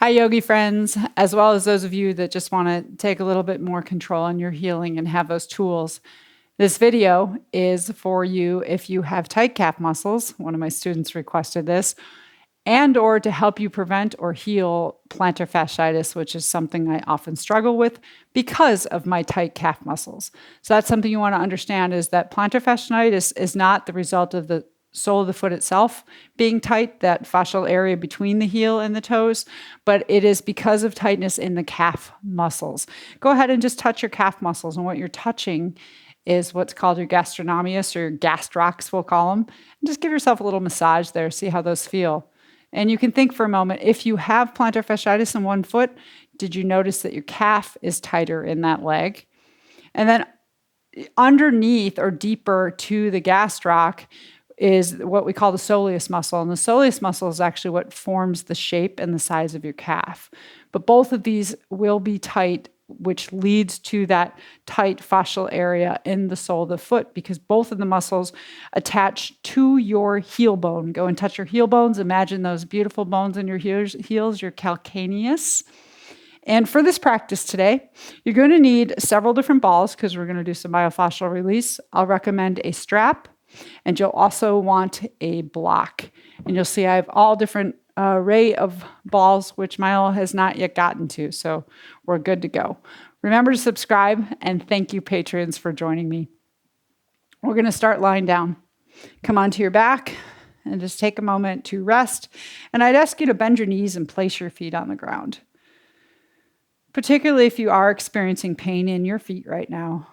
Hi, yogi friends, as well as those of you that just want to take a little bit more control in your healing and have those tools. This video is for you if you have tight calf muscles. One of my students requested this, and or to help you prevent or heal plantar fasciitis, which is something I often struggle with because of my tight calf muscles. So that's something you want to understand, is that plantar fasciitis is not the result of the sole of the foot itself being tight, that fascial area between the heel and the toes, but it is because of tightness in the calf muscles. Go ahead and just touch your calf muscles, and what you're touching is what's called your gastrocnemius, or your gastrocs, we'll call them. And just give yourself a little massage there, see how those feel. And you can think for a moment, if you have plantar fasciitis in one foot, did you notice that your calf is tighter in that leg? And then underneath or deeper to the gastroc is what we call the soleus muscle. And the soleus muscle is actually what forms the shape and the size of your calf. But both of these will be tight, which leads to that tight fascial area in the sole of the foot, because both of the muscles attach to your heel bone. Go and touch your heel bones. Imagine those beautiful bones in your heels, your calcaneus. And for this practice today, you're going to need several different balls because we're going to do some myofascial release. I'll recommend a strap, and you'll also want a block. And you'll see I have all different array of balls, which Milo has not yet gotten to, so we're good to go. Remember to subscribe, and thank you, patrons, for joining me. We're going to start lying down. Come onto your back and just take a moment to rest. And I'd ask you to bend your knees and place your feet on the ground, particularly if you are experiencing pain in your feet right now.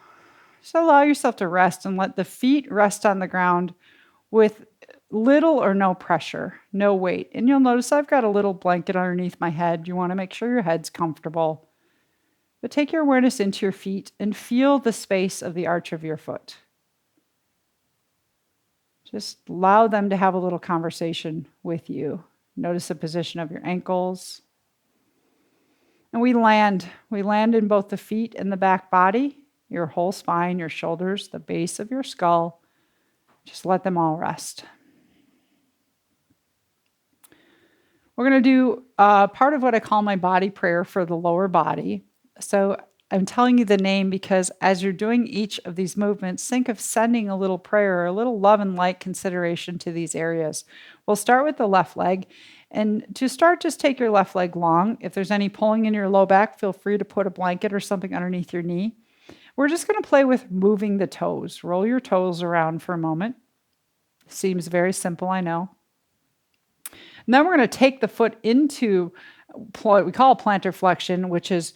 So allow yourself to rest and let the feet rest on the ground with little or no pressure, no weight. And you'll notice I've got a little blanket underneath my head. You want to make sure your head's comfortable. But take your awareness into your feet and feel the space of the arch of your foot. Just allow them to have a little conversation with you. Notice the position of your ankles. And we land in both the feet and the back body, your whole spine, your shoulders, the base of your skull. Just let them all rest. We're going to do part of what I call my body prayer for the lower body. So I'm telling you the name because as you're doing each of these movements, think of sending a little prayer, a little love and light consideration to these areas. We'll start with the left leg. And to start, just take your left leg long. If there's any pulling in your low back, feel free to put a blanket or something underneath your knee. We're just going to play with moving the toes. Roll your toes around for a moment. Seems very simple, I know. And then we're going to take the foot into what we call plantar flexion, which is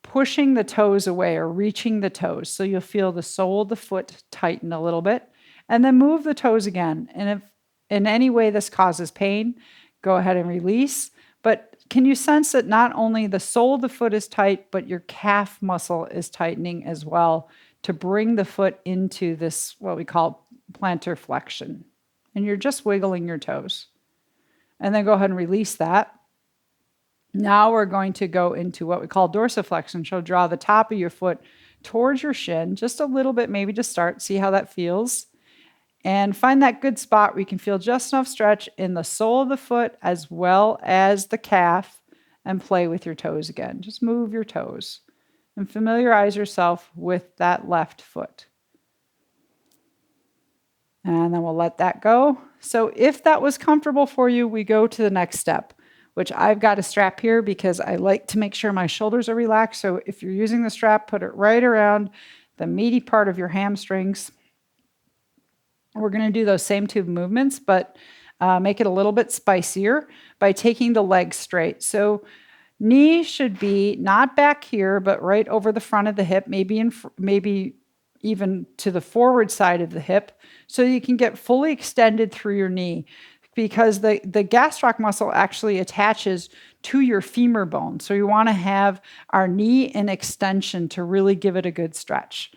pushing the toes away or reaching the toes. So you'll feel the sole of the foot tighten a little bit, and then move the toes again. And if in any way this causes pain, go ahead and release. But can you sense that not only the sole of the foot is tight, but your calf muscle is tightening as well to bring the foot into this, what we call plantar flexion. And you're just wiggling your toes. And then go ahead and release that. Now we're going to go into what we call dorsiflexion. So draw the top of your foot towards your shin, just a little bit maybe to start. See how that feels. And find that good spot where you can feel just enough stretch in the sole of the foot as well as the calf, and play with your toes again. Just move your toes and familiarize yourself with that left foot. And then we'll let that go. So if that was comfortable for you, we go to the next step, which I've got a strap here because I like to make sure my shoulders are relaxed. So if you're using the strap, put it right around the meaty part of your hamstrings. We're going to do those same two movements, but make it a little bit spicier by taking the leg straight. So knee should be not back here, but right over the front of the hip, maybe even to the forward side of the hip, so you can get fully extended through your knee, because the gastroc muscle actually attaches to your femur bone. So you want to have our knee in extension to really give it a good stretch.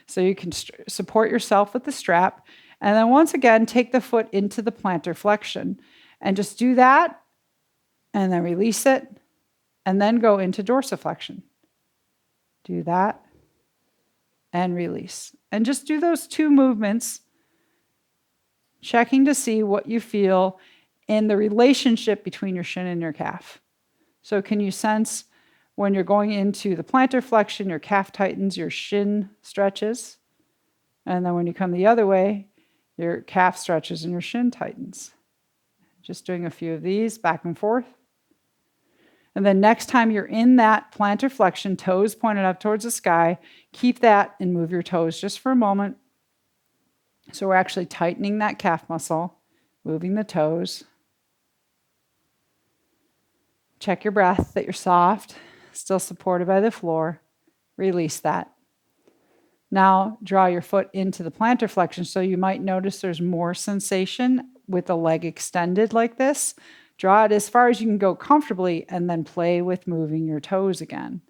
So you can support yourself with the strap. And then once again, take the foot into the plantar flexion and just do that, and then release it, and then go into dorsiflexion. Do that and release. And just do those two movements, checking to see what you feel in the relationship between your shin and your calf. So can you sense when you're going into the plantar flexion, your calf tightens, your shin stretches. And then when you come the other way, your calf stretches and your shin tightens. Just doing a few of these back and forth. And then next time you're in that plantar flexion, toes pointed up towards the sky, keep that and move your toes just for a moment. So we're actually tightening that calf muscle, moving the toes. Check your breath, that you're soft, still supported by the floor. Release that. Now draw your foot into the plantar flexion. So you might notice there's more sensation with the leg extended like this. Draw it as far as you can go comfortably and then play with moving your toes again.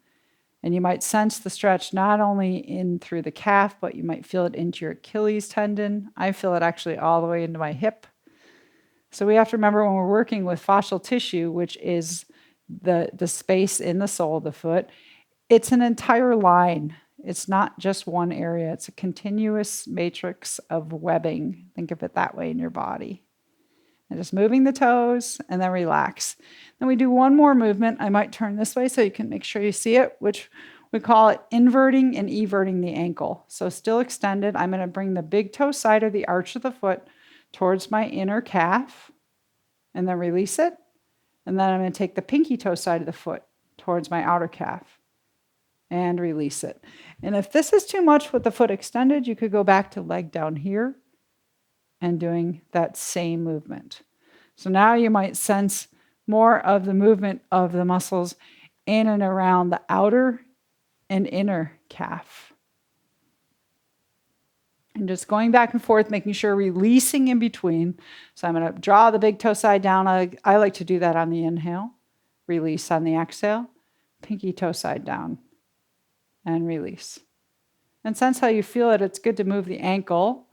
And you might sense the stretch not only in through the calf, but you might feel it into your Achilles tendon. I feel it actually all the way into my hip. So we have to remember when we're working with fascial tissue, which is the space in the sole of the foot, it's an entire line. It's not just one area. It's a continuous matrix of webbing. Think of it that way in your body. And just moving the toes and then relax. Then we do one more movement. I might turn this way so you can make sure you see it, which we call it inverting and everting the ankle. So still extended. I'm going to bring the big toe side of the arch of the foot towards my inner calf and then release it. And then I'm going to take the pinky toe side of the foot towards my outer calf and release it. And if this is too much with the foot extended, you could go back to leg down here and doing that same movement. So now you might sense more of the movement of the muscles in and around the outer and inner calf. And just going back and forth, making sure releasing in between. So I'm going to draw the big toe side down. I like to do that on the inhale. Release on the exhale. Pinky toe side down. And release. And sense how you feel it. It's good to move the ankle,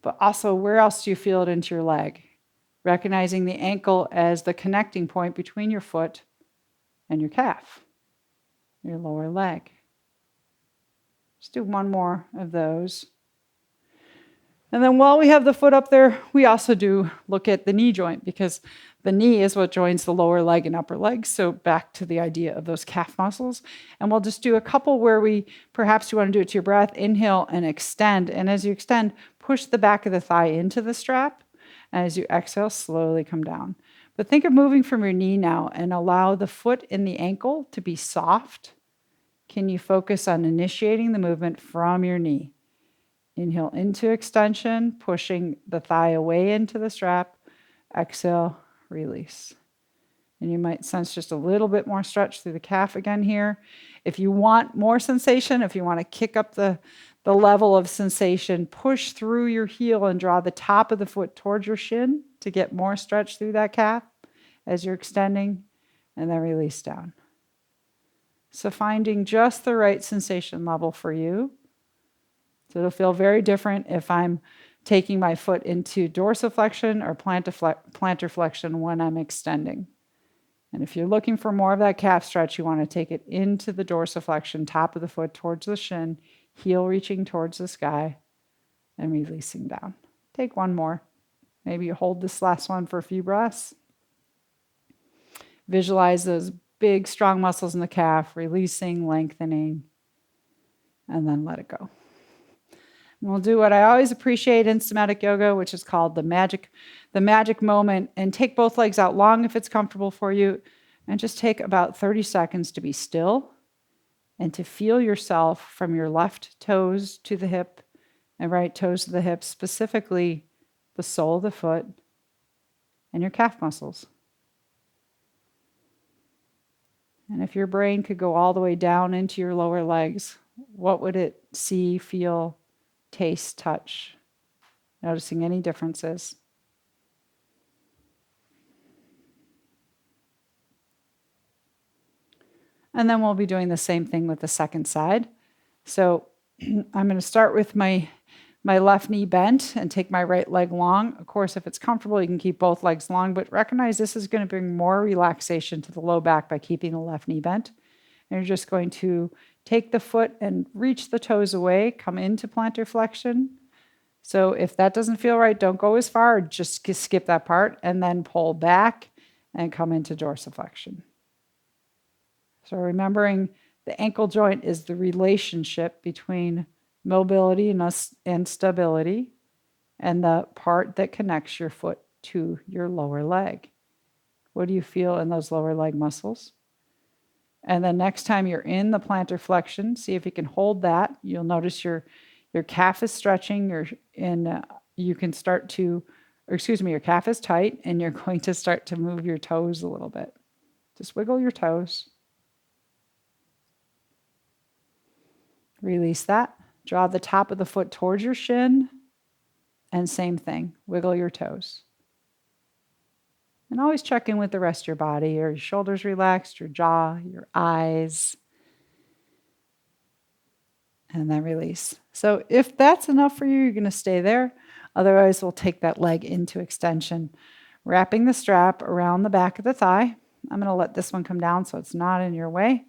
but also where else do you feel it into your leg? Recognizing the ankle as the connecting point between your foot and your calf, your lower leg. Let's do one more of those. And then while we have the foot up there, we also do look at the knee joint because the knee is what joins the lower leg and upper leg. So back to the idea of those calf muscles. And we'll just do a couple where perhaps you want to do it to your breath, inhale and extend. And as you extend, push the back of the thigh into the strap. And as you exhale, slowly come down. But think of moving from your knee now and allow the foot and the ankle to be soft. Can you focus on initiating the movement from your knee? Inhale into extension, pushing the thigh away into the strap. Exhale, release. And you might sense just a little bit more stretch through the calf again here. If you want more sensation, if you want to kick up the level of sensation, push through your heel and draw the top of the foot towards your shin to get more stretch through that calf as you're extending, and then release down. So finding just the right sensation level for you. So it'll feel very different if I'm taking my foot into dorsiflexion or plantar flexion when I'm extending. And if you're looking for more of that calf stretch, you want to take it into the dorsiflexion, top of the foot towards the shin, heel reaching towards the sky, and releasing down. Take one more. Maybe you hold this last one for a few breaths. Visualize those big, strong muscles in the calf, releasing, lengthening, and then let it go. And we'll do what I always appreciate in somatic yoga, which is called the magic moment, and take both legs out long if it's comfortable for you, and just take about 30 seconds to be still and to feel yourself from your left toes to the hip and right toes to the hip, specifically the sole of the foot and your calf muscles. And if your brain could go all the way down into your lower legs, what would it see, feel, taste, touch? Noticing any differences. And then we'll be doing the same thing with the second side. So I'm going to start with my left knee bent and take my right leg long. Of course, if it's comfortable, you can keep both legs long, but recognize this is going to bring more relaxation to the low back by keeping the left knee bent. And you're just going to take the foot and reach the toes away, come into plantar flexion. So if that doesn't feel right, don't go as far, just skip that part, and then pull back and come into dorsiflexion. So remembering the ankle joint is the relationship between mobility and stability, and the part that connects your foot to your lower leg. What do you feel in those lower leg muscles? And then next time you're in the plantar flexion, see if you can hold that. You'll notice your calf is stretching. You can start to, or excuse me, your calf is tight, and you're going to start to move your toes a little bit. Just wiggle your toes. Release that. Draw the top of the foot towards your shin. And same thing, wiggle your toes. And always check in with the rest of your body. Are your shoulders relaxed, your jaw, your eyes? And then release. So if that's enough for you, you're going to stay there. Otherwise, we'll take that leg into extension, wrapping the strap around the back of the thigh. I'm going to let this one come down so it's not in your way.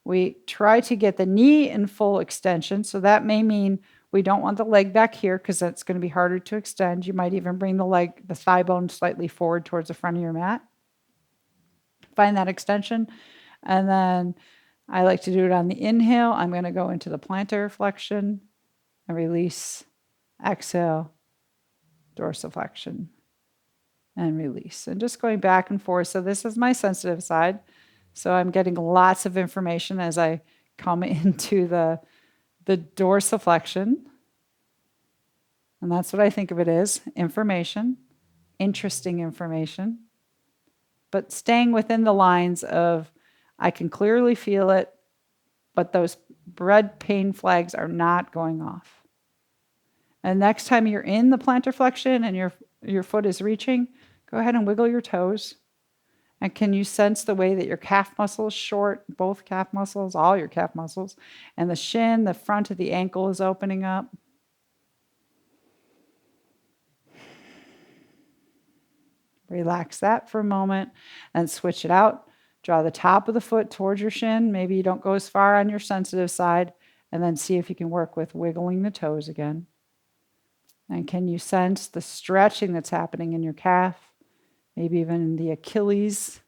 We try to get the knee in full extension. So that may mean we don't want the leg back here because that's going to be harder to extend. You might even bring the thigh bone slightly forward towards the front of your mat. Find that extension. And then I like to do it on the inhale. I'm going to go into the plantar flexion and release. Exhale, dorsiflexion, and release. And just going back and forth. So this is my sensitive side. So I'm getting lots of information as I come into the dorsiflexion. And that's what I think of it as, information, interesting information, but staying within the lines of I can clearly feel it, but those red pain flags are not going off. And next time you're in the plantar flexion and your foot is reaching, go ahead and wiggle your toes. And can you sense the way that your calf muscle is short, both calf muscles, all your calf muscles, and the shin, the front of the ankle is opening up? Relax that for a moment and switch it out. Draw the top of the foot towards your shin. Maybe you don't go as far on your sensitive side, and then see if you can work with wiggling the toes again. And can you sense the stretching that's happening in your calf? Maybe even in the Achilles,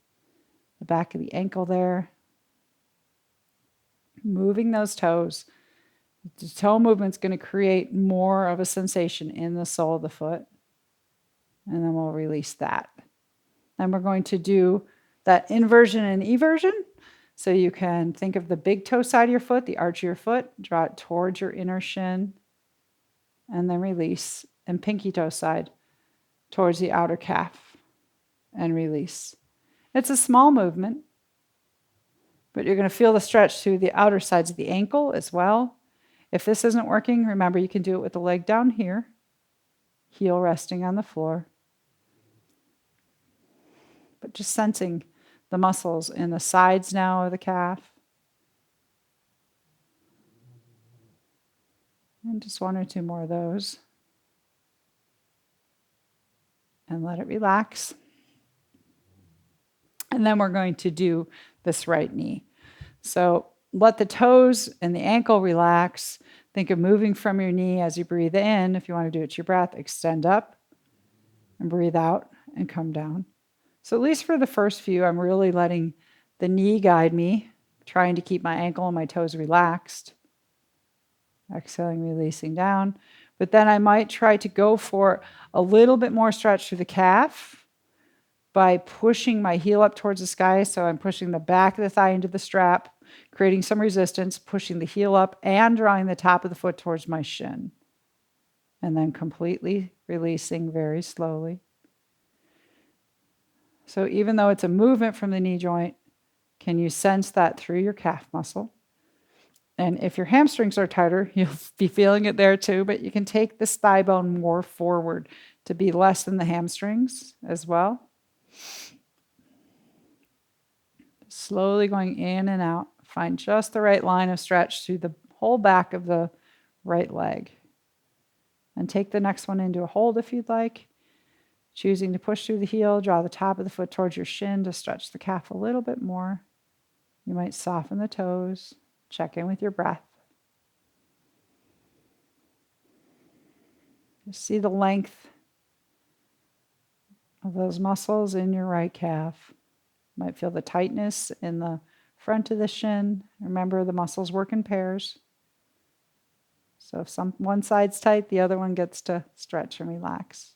the back of the ankle there. Moving those toes. The toe movement's going to create more of a sensation in the sole of the foot. And then we'll release that. And we're going to do that inversion and eversion. So you can think of the big toe side of your foot, the arch of your foot, draw it towards your inner shin, and then release. And pinky toe side towards the outer calf, and release. It's a small movement, but you're going to feel the stretch through the outer sides of the ankle as well. If this isn't working, remember you can do it with the leg down here, heel resting on the floor. But just sensing the muscles in the sides now of the calf. And just one or two more of those. And let it relax. And then we're going to do this right knee. So let the toes and the ankle relax. Think of moving from your knee as you breathe in. If you want to do it to your breath, extend up and breathe out and come down. So at least for the first few, I'm really letting the knee guide me, trying to keep my ankle and my toes relaxed. Exhaling, releasing down. But then I might try to go for a little bit more stretch through the calf by pushing my heel up towards the sky. So I'm pushing the back of the thigh into the strap, creating some resistance, pushing the heel up and drawing the top of the foot towards my shin. And then completely releasing very slowly. So even though it's a movement from the knee joint, can you sense that through your calf muscle? And if your hamstrings are tighter, you'll be feeling it there too, but you can take this thigh bone more forward to be less than the hamstrings as well. Slowly going in and out. Find just the right line of stretch through the whole back of the right leg. And take the next one into a hold if you'd like. Choosing to push through the heel, draw the top of the foot towards your shin to stretch the calf a little bit more. You might soften the toes. Check in with your breath. Just see the length of those muscles in your right calf. You might feel the tightness in the front of the shin. Remember, the muscles work in pairs. So if one side's tight, the other one gets to stretch and relax.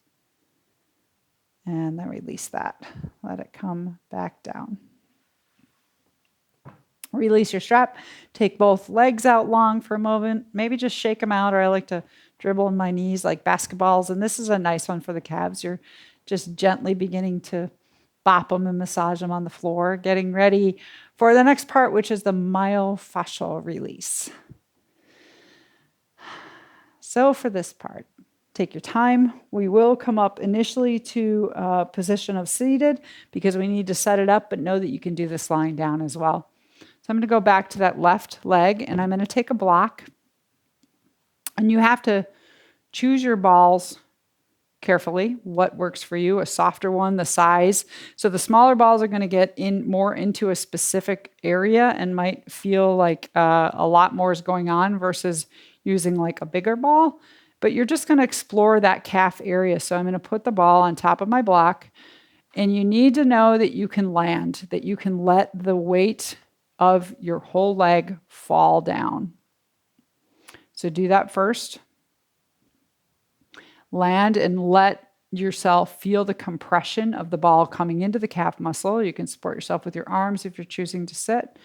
And then release that. Let it come back down. Release your strap. Take both legs out long for a moment. Maybe just shake them out, or I like to dribble in my knees like basketballs. And this is a nice one for the calves. You're just gently beginning to bop them and massage them on the floor, getting ready for the next part, which is the myofascial release. So for this part, take your time. We will come up initially to a position of seated because we need to set it up, but know that you can do this lying down as well. So I'm going to go back to that left leg, and I'm going to take a block. And you have to choose your balls carefully, what works for you, a softer one, the size. So the smaller balls are going to get in more into a specific area and might feel like a lot more is going on versus using like a bigger ball. But you're just going to explore that calf area. So I'm going to put the ball on top of my block, and you need to know that you can land, that you can let the weight of your whole leg fall down. So do that first. Land and let yourself feel the compression of the ball coming into the calf muscle. You can support yourself with your arms if you're choosing to sit.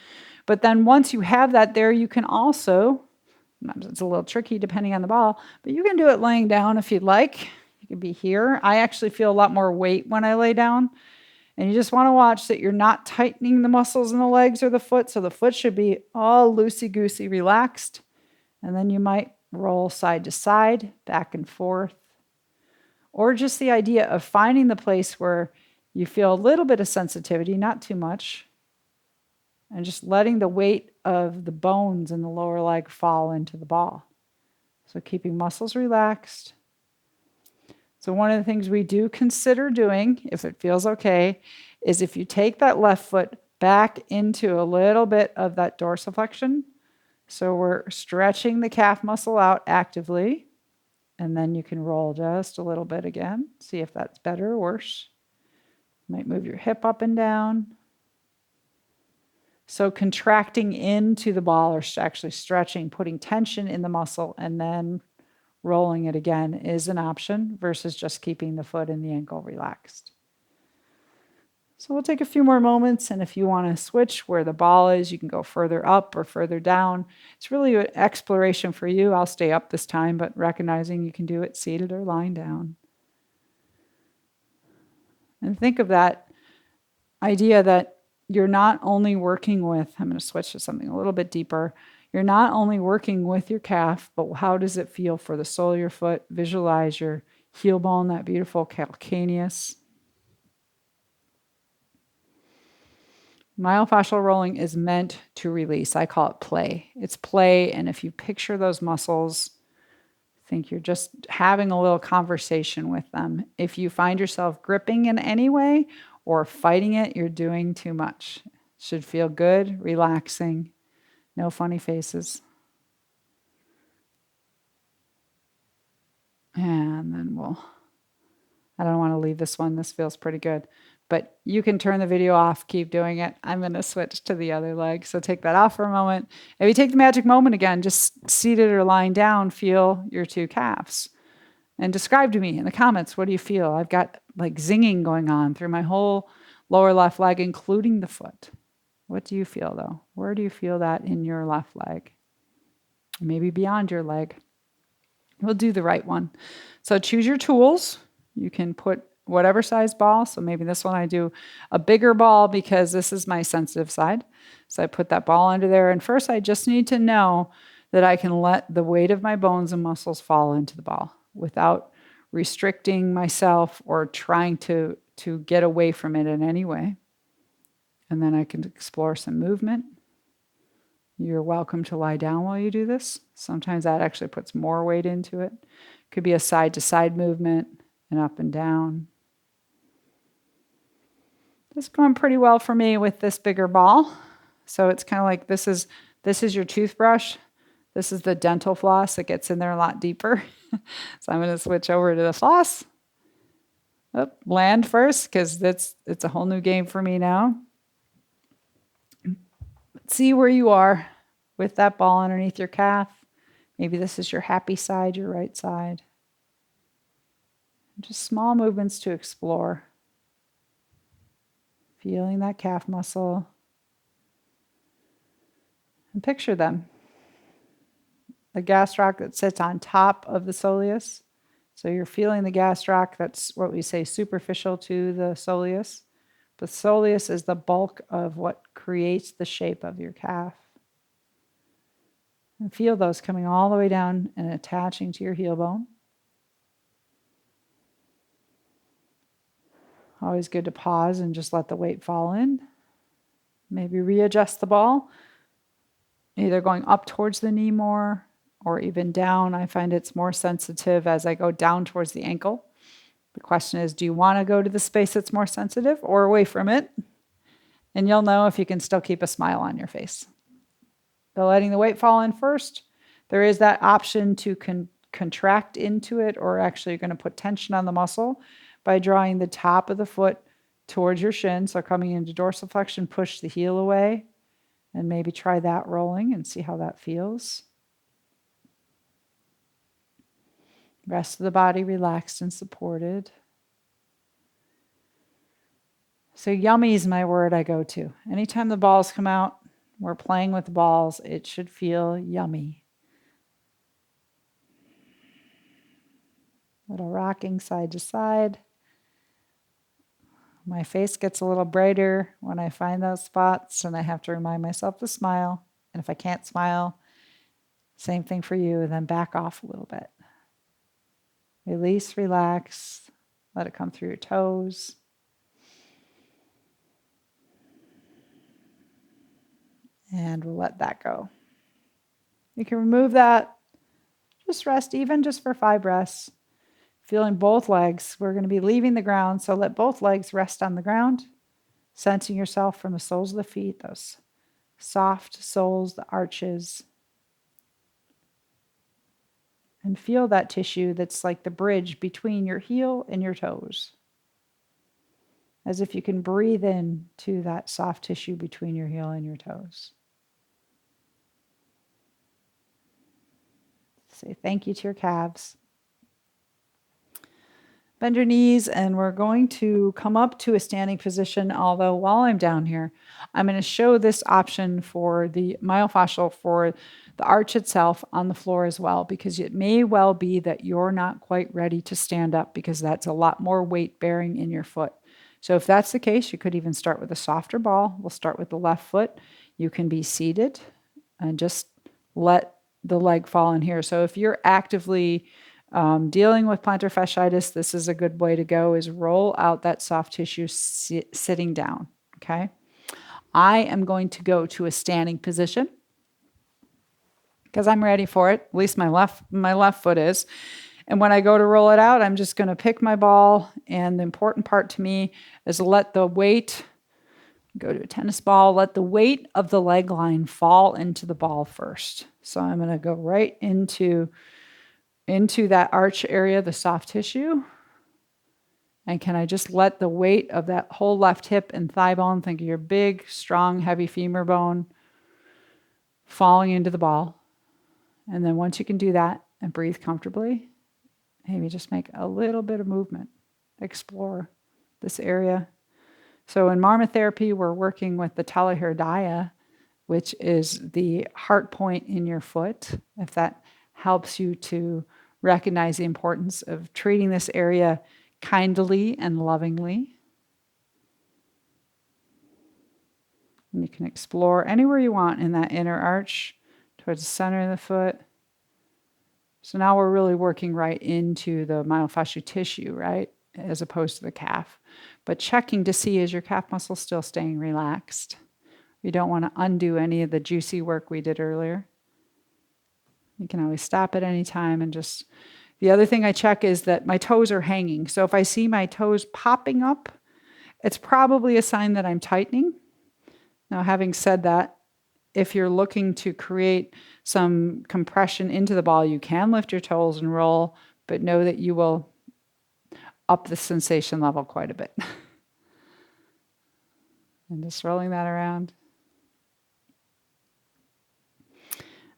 But then once you have that there, you can also, it's a little tricky depending on the ball, but you can do it laying down if you'd like. You can be here. I actually feel a lot more weight when I lay down. And you just want to watch that you're not tightening the muscles in the legs or the foot. So the foot should be all loosey-goosey relaxed. And then you might roll side to side, back and forth. Or just the idea of finding the place where you feel a little bit of sensitivity, not too much. And just letting the weight of the bones in the lower leg fall into the ball. So keeping muscles relaxed. So one of the things we do consider doing, if it feels okay, is if you take that left foot back into a little bit of that dorsiflexion. So we're stretching the calf muscle out actively. And then you can roll just a little bit again. See if that's better or worse. You might move your hip up and down. So contracting into the ball, or actually stretching, putting tension in the muscle, and then rolling it again is an option versus just keeping the foot and the ankle relaxed. So we'll take a few more moments, and if you want to switch where the ball is, you can go further up or further down. It's really an exploration for you. I'll stay up this time, but recognizing you can do it seated or lying down. And think of that idea that you're not only working with, I'm going to switch to something a little bit deeper. You're not only working with your calf, but how does it feel for the sole of your foot? Visualize your heel bone, that beautiful calcaneus. Myofascial rolling is meant to release. I call it play. It's play, and if you picture those muscles, think you're just having a little conversation with them. If you find yourself gripping in any way or fighting it, you're doing too much. It should feel good, relaxing. No funny faces. And then I don't want to leave this one. This feels pretty good. But you can turn the video off, keep doing it. I'm going to switch to the other leg. So take that off for a moment. If you take the magic moment again, just seated or lying down, feel your two calves. And describe to me in the comments, what do you feel? I've got like zinging going on through my whole lower left leg, including the foot. What do you feel though? Where do you feel that in your left leg? Maybe beyond your leg. We'll do the right one. So choose your tools. You can put whatever size ball. So maybe this one I do a bigger ball because this is my sensitive side. So I put that ball under there. And first I just need to know that I can let the weight of my bones and muscles fall into the ball without restricting myself or trying to get away from it in any way. And then I can explore some movement. You're welcome to lie down while you do this. Sometimes that actually puts more weight into it. Could be a side-to-side movement and up and down. This is going pretty well for me with this bigger ball. So it's kind of like this is your toothbrush. This is the dental floss that gets in there a lot deeper. So I'm going to switch over to the floss. Land first because it's a whole new game for me now. See where you are with that ball underneath your calf. Maybe this is your happy side, your right side. Just small movements to explore. Feeling that calf muscle. And picture them. The gastroc that sits on top of the soleus. So you're feeling the gastroc, that's what we say superficial to the soleus. The soleus is the bulk of what creates the shape of your calf. And feel those coming all the way down and attaching to your heel bone. Always good to pause and just let the weight fall in. Maybe readjust the ball, either going up towards the knee more or even down. I find it's more sensitive as I go down towards the ankle. The question is, do you want to go to the space that's more sensitive or away from it? And you'll know if you can still keep a smile on your face. But letting the weight fall in first, there is that option to contract into it, or actually you're going to put tension on the muscle by drawing the top of the foot towards your shin. So coming into dorsiflexion, push the heel away, and maybe try that rolling and see how that feels. Rest of the body relaxed and supported. So yummy is my word I go to. Anytime the balls come out, we're playing with balls, it should feel yummy. Little rocking side to side. My face gets a little brighter when I find those spots, and I have to remind myself to smile. And if I can't smile, same thing for you, then back off a little bit. Release, relax, let it come through your toes. And we'll let that go. You can remove that. Just rest, even just for 5 breaths. Feeling both legs. We're going to be leaving the ground, so let both legs rest on the ground. Sensing yourself from the soles of the feet, those soft soles, the arches. And feel that tissue that's like the bridge between your heel and your toes. As if you can breathe in to that soft tissue between your heel and your toes. Say thank you to your calves. Bend your knees, and we're going to come up to a standing position, although while I'm down here, I'm going to show this option for the myofascial, for the arch itself on the floor as well, because it may well be that you're not quite ready to stand up because that's a lot more weight bearing in your foot. So if that's the case, you could even start with a softer ball. We'll start with the left foot. You can be seated and just let the leg fall in here. So if you're actively dealing with plantar fasciitis, this is a good way to go, is roll out that soft tissue sitting down, okay? I am going to go to a standing position because I'm ready for it. At least my left foot is. And when I go to roll it out, I'm just going to pick my ball. And the important part to me is let the weight, go to a tennis ball, let the weight of the leg line fall into the ball first. So I'm going to go right into that arch area, the soft tissue. And can I just let the weight of that whole left hip and thigh bone, think of your big, strong, heavy femur bone, falling into the ball. And then once you can do that and breathe comfortably, maybe just make a little bit of movement. Explore this area. So in Marma therapy, we're working with the talohyrdia, which is the heart point in your foot. If that helps you to recognize the importance of treating this area kindly and lovingly. And you can explore anywhere you want in that inner arch towards the center of the foot. So now we're really working right into the myofascial tissue, right? As opposed to the calf. But checking to see, is your calf muscle still staying relaxed? You don't want to undo any of the juicy work we did earlier. You can always stop at any time and just... The other thing I check is that my toes are hanging. So if I see my toes popping up, it's probably a sign that I'm tightening. Now, having said that, if you're looking to create some compression into the ball, you can lift your toes and roll, but know that you will up the sensation level quite a bit. And just rolling that around.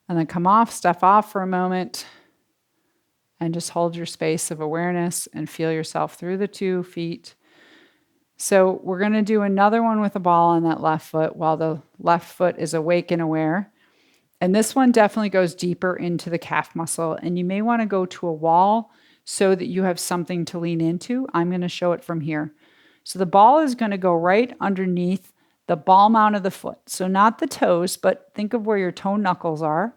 And then come off, step off for a moment, and just hold your space of awareness and feel yourself through the 2 feet. So we're going to do another one with a ball on that left foot while the left foot is awake and aware. And this one definitely goes deeper into the calf muscle. And you may want to go to a wall so that you have something to lean into. I'm going to show it from here. So the ball is going to go right underneath the ball mount of the foot. So not the toes, but think of where your toe knuckles are.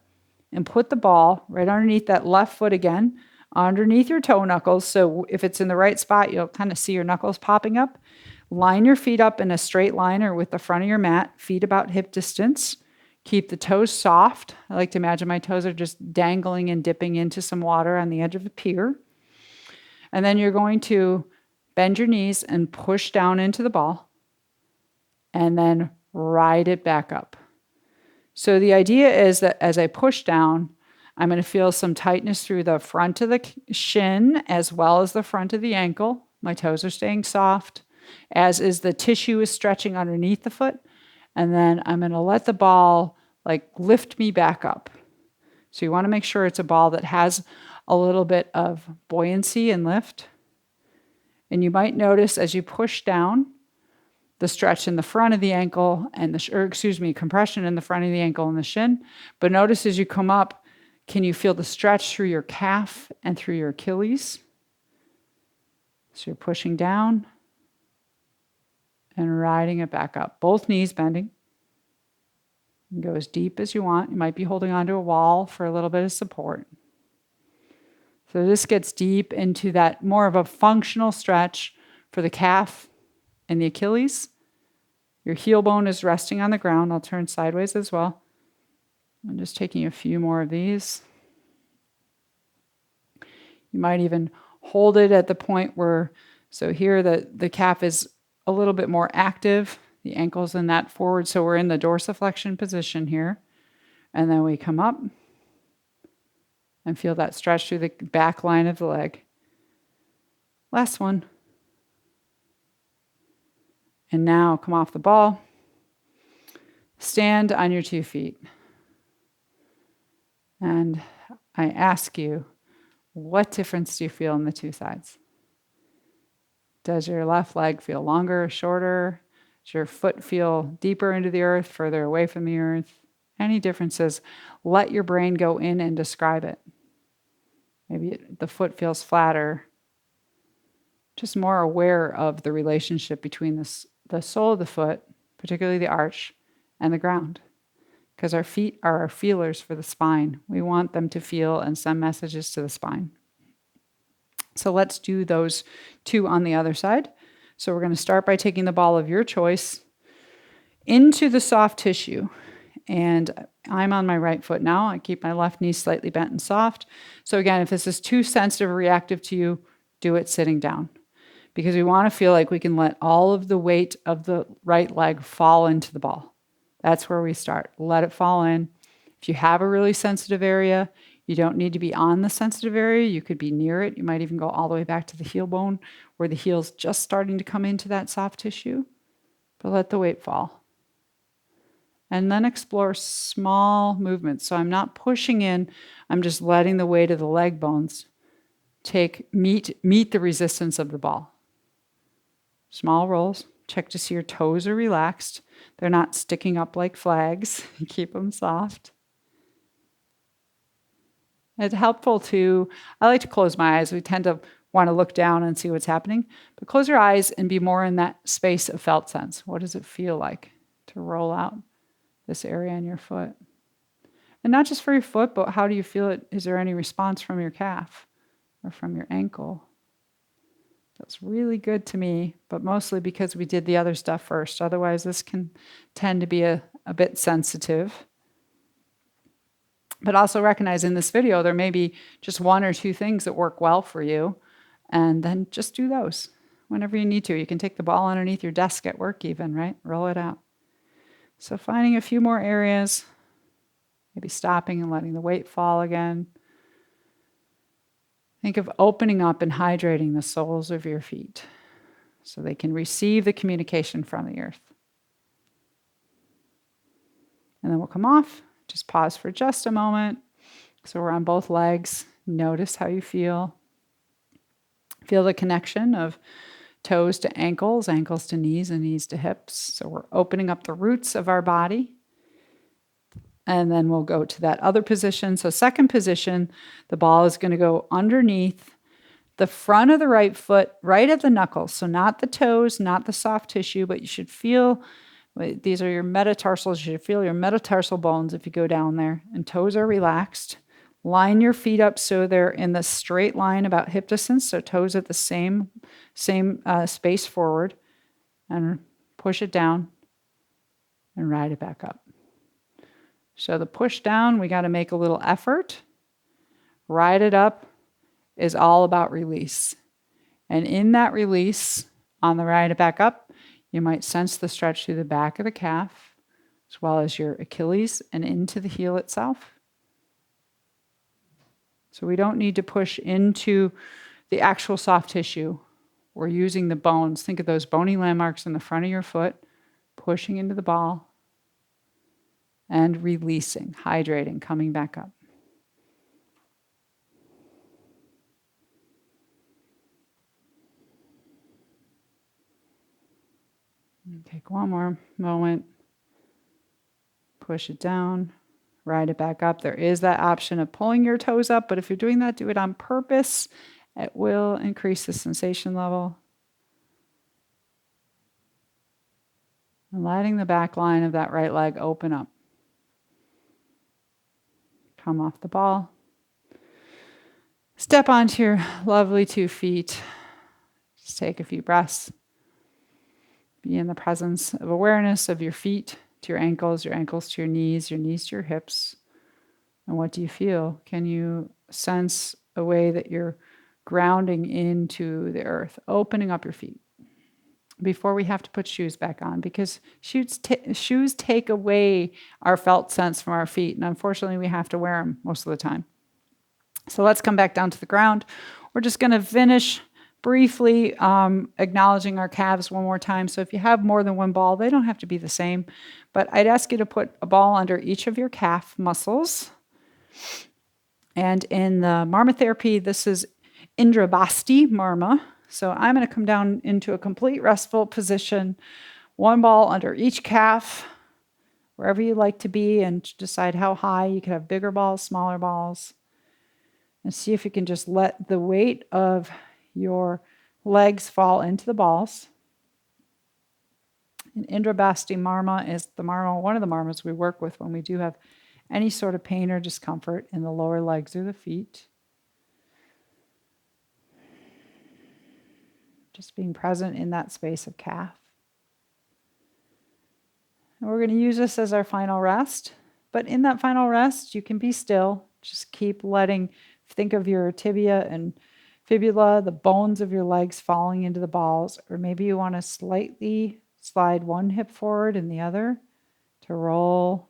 And put the ball right underneath that left foot again, underneath your toe knuckles. So if it's in the right spot, you'll kind of see your knuckles popping up. Line your feet up in a straight line or with the front of your mat, feet about hip distance. Keep the toes soft. I like to imagine my toes are just dangling and dipping into some water on the edge of a pier. And then you're going to bend your knees and push down into the ball and then ride it back up. So the idea is that as I push down, I'm going to feel some tightness through the front of the shin as well as the front of the ankle. My toes are staying soft, as is the tissue is stretching underneath the foot. And then I'm going to let the ball like lift me back up. So you want to make sure it's a ball that has a little bit of buoyancy and lift. And you might notice as you push down, the stretch in the front of the ankle and compression in the front of the ankle and the shin. But notice as you come up, can you feel the stretch through your calf and through your Achilles? So you're pushing down and riding it back up. Both knees bending. You can go as deep as you want. You might be holding onto a wall for a little bit of support. So this gets deep into that more of a functional stretch for the calf and the Achilles. Your heel bone is resting on the ground. I'll turn sideways as well. I'm just taking a few more of these. You might even hold it at the point where, so here the calf is a little bit more active. The ankle's in that forward, so we're in the dorsiflexion position here. And then we come up and feel that stretch through the back line of the leg. Last one. And now come off the ball. Stand on your 2 feet. And I ask you, what difference do you feel in the 2 sides? Does your left leg feel longer, shorter? Does your foot feel deeper into the earth, further away from the earth? Any differences? Let your brain go in and describe it. Maybe the foot feels flatter. Just more aware of the relationship between the sole of the foot, particularly the arch, and the ground. Because our feet are our feelers for the spine. We want them to feel and send messages to the spine. So let's do those 2 on the other side. So we're going to start by taking the ball of your choice into the soft tissue. And I'm on my right foot now. I keep my left knee slightly bent and soft. So again, if this is too sensitive or reactive to you, do it sitting down. Because we want to feel like we can let all of the weight of the right leg fall into the ball. That's where we start. Let it fall in. If you have a really sensitive area, you don't need to be on the sensitive area. You could be near it. You might even go all the way back to the heel bone where the heel's just starting to come into that soft tissue. But let the weight fall. And then explore small movements. So I'm not pushing in. I'm just letting the weight of the leg bones meet the resistance of the ball. Small rolls. Check to see your toes are relaxed. They're not sticking up like flags. Keep them soft. It's helpful I like to close my eyes. We tend to want to look down and see what's happening. But close your eyes and be more in that space of felt sense. What does it feel like to roll out this area in your foot? And not just for your foot, but how do you feel it? Is there any response from your calf or from your ankle? That's really good to me, but mostly because we did the other stuff first. Otherwise, this can tend to be a bit sensitive. But also recognize in this video, there may be just 1 or 2 things that work well for you, and then just do those whenever you need to. You can take the ball underneath your desk at work even, right? Roll it out. So finding a few more areas, maybe stopping and letting the weight fall again. Think of opening up and hydrating the soles of your feet so they can receive the communication from the earth. And then we'll come off, Just pause for just a moment. So we're on both legs. Notice how you feel. Feel the connection of toes to ankles, ankles to knees, and knees to hips. So we're opening up the roots of our body. And then we'll go to that other position. So second position, the ball is going to go underneath the front of the right foot, right at the knuckles. So not the toes, not the soft tissue, but you should feel, these are your metatarsals. You should feel your metatarsal bones if you go down there. And toes are relaxed. Line your feet up so they're in the straight line about hip distance. So toes at the same space forward. And push it down and ride it back up. So the push down, we got to make a little effort. Ride it up is all about release. And in that release, on the ride it back up, you might sense the stretch through the back of the calf, as well as your Achilles and into the heel itself. So we don't need to push into the actual soft tissue. We're using the bones. Think of those bony landmarks in the front of your foot, pushing into the ball and releasing, hydrating, coming back up. Take one more moment. Push it down. Ride it back up. There is that option of pulling your toes up, but if you're doing that, do it on purpose. It will increase the sensation level. And letting the back line of that right leg open up. Come off the ball. Step onto your lovely 2 feet. Just take a few breaths. Be in the presence of awareness of your feet to your ankles to your knees to your hips. And what do you feel? Can you sense a way that you're grounding into the earth, opening up your feet before we have to put shoes back on? Because shoes take away our felt sense from our feet. And unfortunately, we have to wear them most of the time. So let's come back down to the ground. We're just going to finish briefly acknowledging our calves one more time. So if you have more than one ball, they don't have to be the same. But I'd ask you to put a ball under each of your calf muscles. And in the marma therapy, this is Indrabasti marma. So I'm going to come down into a complete restful position, one ball under each calf, wherever you like to be, and decide how high. You could have bigger balls, smaller balls. And see if you can just let the weight of your legs fall into the balls. And Indrabasti marma is one of the marmas we work with when we do have any sort of pain or discomfort in the lower legs or the feet. Just being present in that space of calf. And we're going to use this as our final rest. But in that final rest, you can be still. Just keep think of your tibia and fibula, the bones of your legs falling into the balls. Or maybe you want to slightly slide one hip forward and the other to roll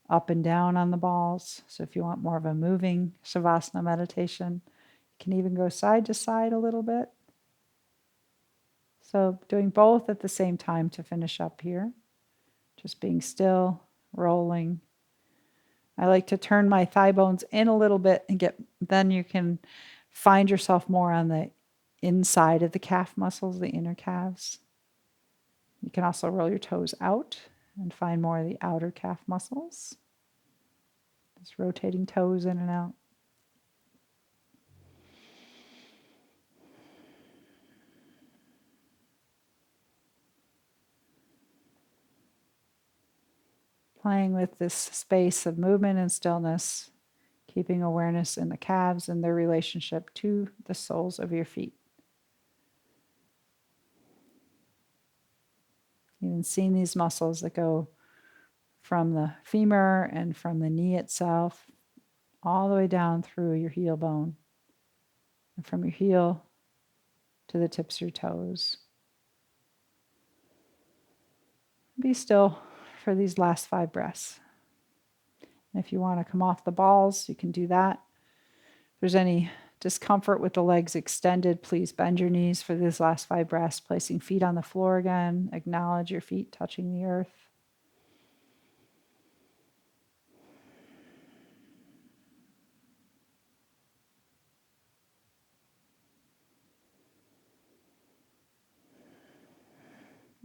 up and down on the balls. So if you want more of a moving Shavasana meditation, you can even go side to side a little bit. So doing both at the same time to finish up here. Just being still, rolling. I like to turn my thigh bones in a little bit and then you can find yourself more on the inside of the calf muscles, the inner calves. You can also roll your toes out and find more of the outer calf muscles. Just rotating toes in and out. Playing with this space of movement and stillness, keeping awareness in the calves and their relationship to the soles of your feet. Even seeing these muscles that go from the femur and from the knee itself, all the way down through your heel bone, and from your heel to the tips of your toes. Be still for these last 5 breaths. And if you want to come off the balls, you can do that. If there's any discomfort with the legs extended, please bend your knees for these last 5 breaths, placing feet on the floor again. Acknowledge your feet touching the earth.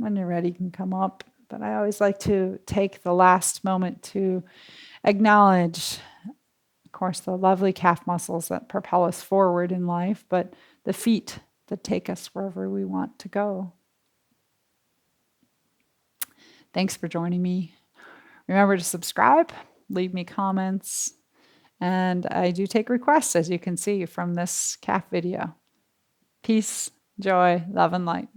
When you're ready, you can come up. But I always like to take the last moment to acknowledge, of course, the lovely calf muscles that propel us forward in life, but the feet that take us wherever we want to go. Thanks for joining me. Remember to subscribe, leave me comments, and I do take requests, as you can see from this calf video. Peace, joy, love, and light.